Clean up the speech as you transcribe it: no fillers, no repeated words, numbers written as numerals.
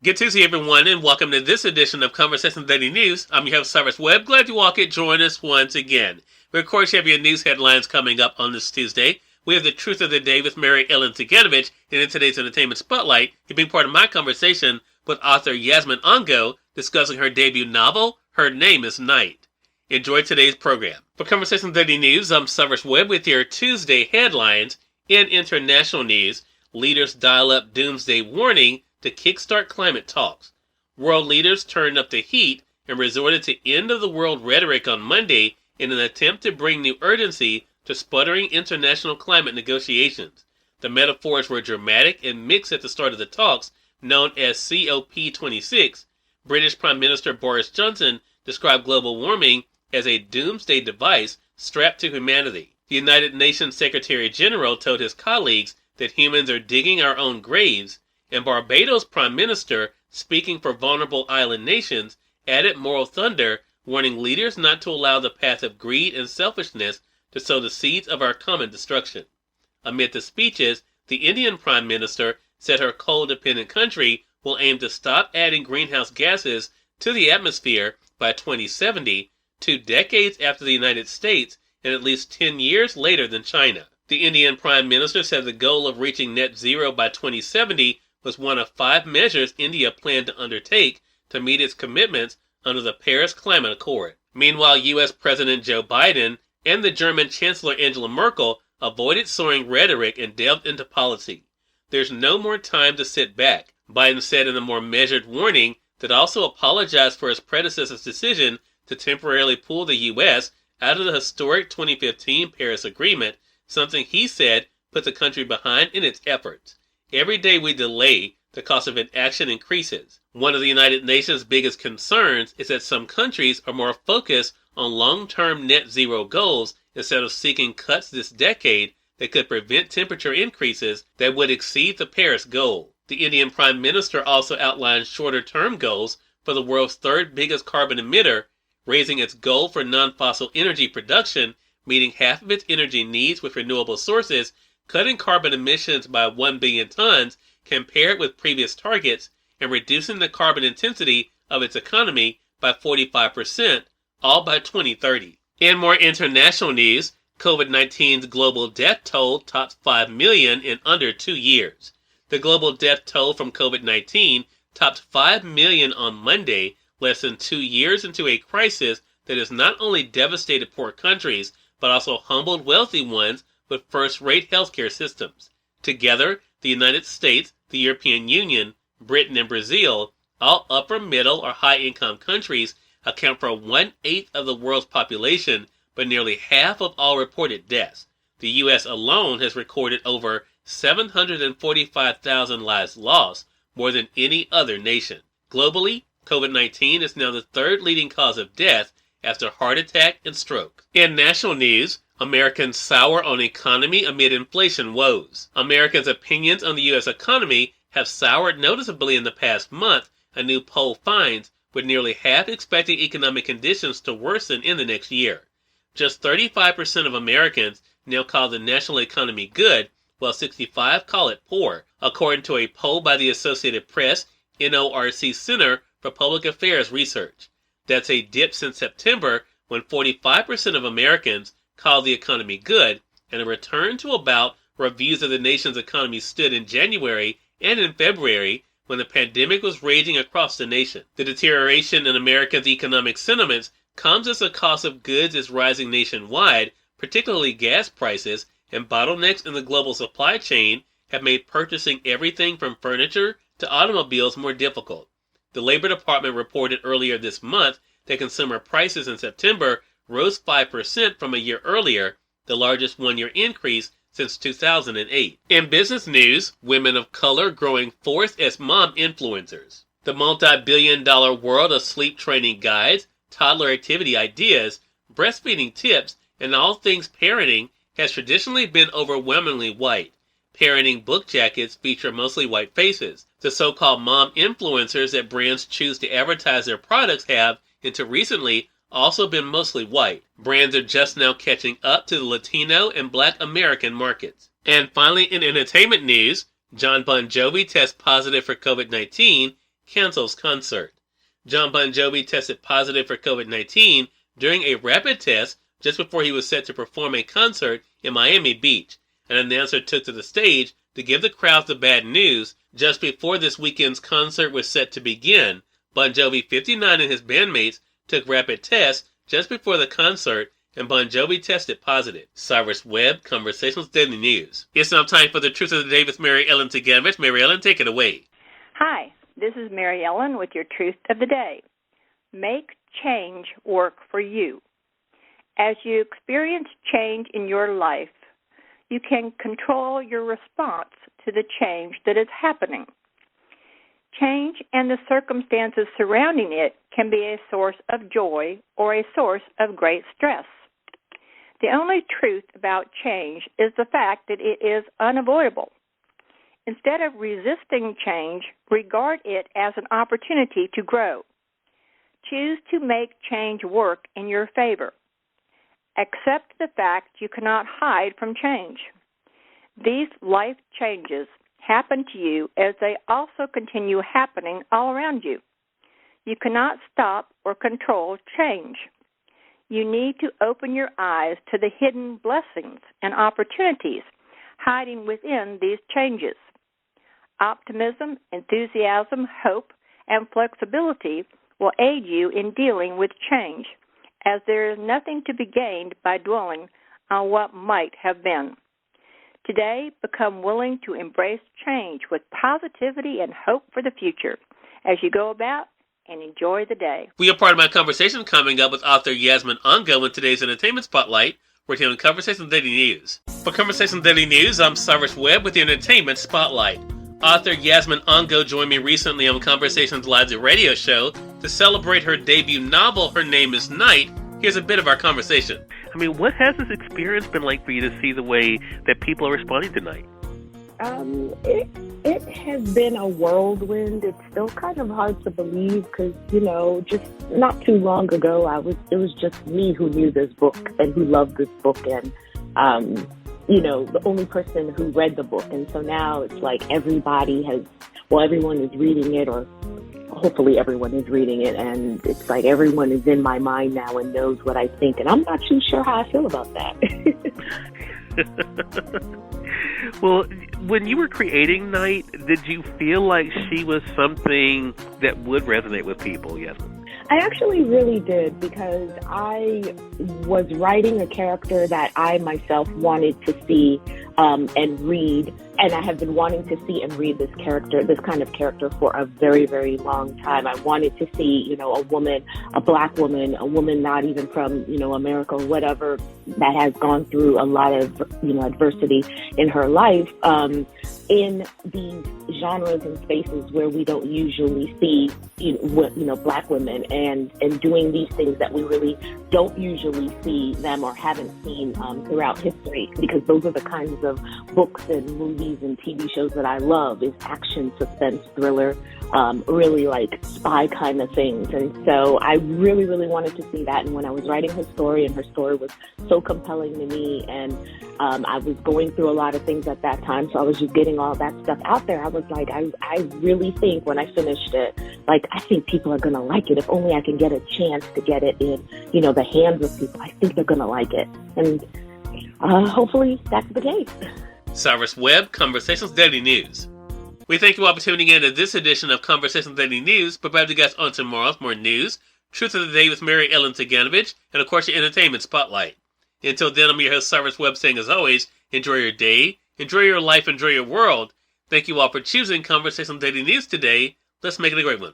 Good Tuesday, everyone, and welcome to this edition of Conversations Daily News. I'm your host, Cyrus Webb. Glad you all could join us once again. We, of course, have your news headlines coming up on this Tuesday. We have the truth of the day with Mary Ellen Ciganovich, and in today's Entertainment Spotlight, you'll be part of my conversation with author Yasmin Angoe discussing her debut novel, Her Name is Night. Enjoy today's program. For Conversations Daily News, I'm Cyrus Webb with your Tuesday headlines. In international news, leaders dial up doomsday warning to kickstart climate talks. World leaders turned up the heat and resorted to end-of-the-world rhetoric on Monday in an attempt to bring new urgency to sputtering international climate negotiations. The metaphors were dramatic and mixed at the start of the talks, known as COP26. British Prime Minister Boris Johnson described global warming as a doomsday device strapped to humanity. The United Nations Secretary General told his colleagues that humans are digging our own graves, and Barbados Prime Minister, speaking for vulnerable island nations, added moral thunder, warning leaders not to allow the path of greed and selfishness to sow the seeds of our common destruction. Amid the speeches, the Indian Prime Minister said her coal-dependent country will aim to stop adding greenhouse gases to the atmosphere by 2070, 2 decades after the United States and at least 10 years later than China. The Indian Prime Minister said the goal of reaching net zero by 2070 was one of 5 measures India planned to undertake to meet its commitments under the Paris Climate Accord. Meanwhile, U.S. President Joe Biden and the German Chancellor Angela Merkel avoided soaring rhetoric and delved into policy. There's no more time to sit back, Biden said in a more measured warning that also apologized for his predecessor's decision to temporarily pull the U.S. out of the historic 2015 Paris Agreement, something he said put the country behind in its efforts. Every day we delay, the cost of inaction increases. One of the United Nations' biggest concerns is that some countries are more focused on long-term net zero goals instead of seeking cuts this decade that could prevent temperature increases that would exceed the Paris goal. The Indian Prime Minister also outlined shorter-term goals for the world's third biggest carbon emitter, raising its goal for non-fossil energy production, meeting half of its energy needs with renewable sources, cutting carbon emissions by 1 billion tons compared with previous targets, and reducing the carbon intensity of its economy by 45%, all by 2030. In more international news, COVID-19's global death toll topped 5 million in under 2 years. The global death toll from COVID-19 topped 5 million on Monday, less than 2 years into a crisis that has not only devastated poor countries, but also humbled wealthy ones with first-rate healthcare systems. Together, the United States, the European Union, Britain, and Brazil, all upper-middle or high-income countries, account for 1/8 of the world's population, but nearly half of all reported deaths. The U.S. alone has recorded over 745,000 lives lost, more than any other nation. Globally, COVID-19 is now the 3rd leading cause of death after heart attack and stroke. In national news, Americans sour on economy amid inflation woes. Americans' opinions on the U.S. economy have soured noticeably in the past month, a new poll finds, with nearly half expecting economic conditions to worsen in the next year. Just 35% of Americans now call the national economy good, while 65% call it poor, according to a poll by the Associated Press NORC Center for Public Affairs Research. That's a dip since September, when 45% of Americans called the economy good, and a return to about where views of the nation's economy stood in January and in February, when the pandemic was raging across the nation. The deterioration in Americans' economic sentiments comes as the cost of goods is rising nationwide, particularly gas prices, and bottlenecks in the global supply chain have made purchasing everything from furniture to automobiles more difficult. The Labor Department reported earlier this month that consumer prices in September rose 5% from a year earlier, the largest one-year increase since 2008. In business news, women of color growing forth as mom influencers. The multi-billion-dollar world of sleep training guides, toddler activity ideas, breastfeeding tips, and all things parenting has traditionally been overwhelmingly white. Parenting book jackets feature mostly white faces. The so-called mom influencers that brands choose to advertise their products have, until recently, also been mostly white. Brands are just now catching up to the Latino and Black American markets. And finally, in entertainment news, Jon Bon Jovi tests positive for COVID-19 cancels concert. Jon Bon Jovi tested positive for COVID-19 during a rapid test just before he was set to perform a concert in Miami Beach. An announcer took to the stage to give the crowd the bad news just before this weekend's concert was set to begin. Bon Jovi, 59, and his bandmates took rapid tests just before the concert, and Bon Jovi tested positive. Cyrus Webb, Conversations Daily News. It's now time for the Truth of the Day with Mary Ellen Ciganovich. Mary Ellen, take it away. Hi, this is Mary Ellen with your Truth of the Day. Make change work for you. As you experience change in your life, you can control your response to the change that is happening. Change and the circumstances surrounding it can be a source of joy or a source of great stress. The only truth about change is the fact that it is unavoidable. Instead of resisting change, regard it as an opportunity to grow. Choose to make change work in your favor. Accept the fact you cannot hide from change. These life changes happen to you as they also continue happening all around you. You cannot stop or control change. You need to open your eyes to the hidden blessings and opportunities hiding within these changes. Optimism, enthusiasm, hope, and flexibility will aid you in dealing with change, as there is nothing to be gained by dwelling on what might have been. Today, become willing to embrace change with positivity and hope for the future as you go about and enjoy the day. We have part of my conversation coming up with author Yasmin Angoe in today's Entertainment Spotlight. We're here on Conversations Daily News. For Conversations Daily News, I'm Cyrus Webb with the Entertainment Spotlight. Author Yasmin Angoe joined me recently on Conversations Live's radio show to celebrate her debut novel, Her Name is Night. Here's a bit of our conversation. I mean, what has this experience been like for you to see the way that people are responding tonight? It has been a whirlwind. It's still kind of hard to believe because, just not too long ago, it was just me who knew this book and who loved this book and, the only person who read the book. And so now it's like everyone is reading it, or hopefully everyone is reading it, and it's like everyone is in my mind now and knows what I think, and I'm not too sure how I feel about that. Well, when you were creating Night, did you feel like she was something that would resonate with people? Yes. I actually really did, because I was writing a character that I myself wanted to see and read, and I have been wanting to see and read this kind of character for a very, very long time. I wanted to see, a woman, a black woman, a woman not even from, America or whatever, that has gone through a lot of, adversity in her life, in these genres and spaces where we don't usually see, black women and doing these things that we really don't usually see them or haven't seen throughout history, because those are the kinds of books and movies and TV shows that I love, is action, suspense, thriller, really like spy kind of things. And so I really, really wanted to see that. And when I was writing her story, and her story was so compelling to me, and I was going through a lot of things at that time, so I was just getting all that stuff out there. I was like, I really think when I finished it, I think people are going to like it. If only I can get a chance to get it in, the hands of people, I think they're going to like it. And hopefully that's the case. Cyrus Webb, Conversations Daily News. We thank you all for tuning in to this edition of Conversations Daily News. Prepare to guys on tomorrow with more news, Truth of the Day with Mary Ellen Ciganovich, and of course your Entertainment Spotlight. Until then, I'm your host Cyrus Webb, saying as always, enjoy your day, enjoy your life, enjoy your world. Thank you all for choosing Conversations Daily News today. Let's make it a great one.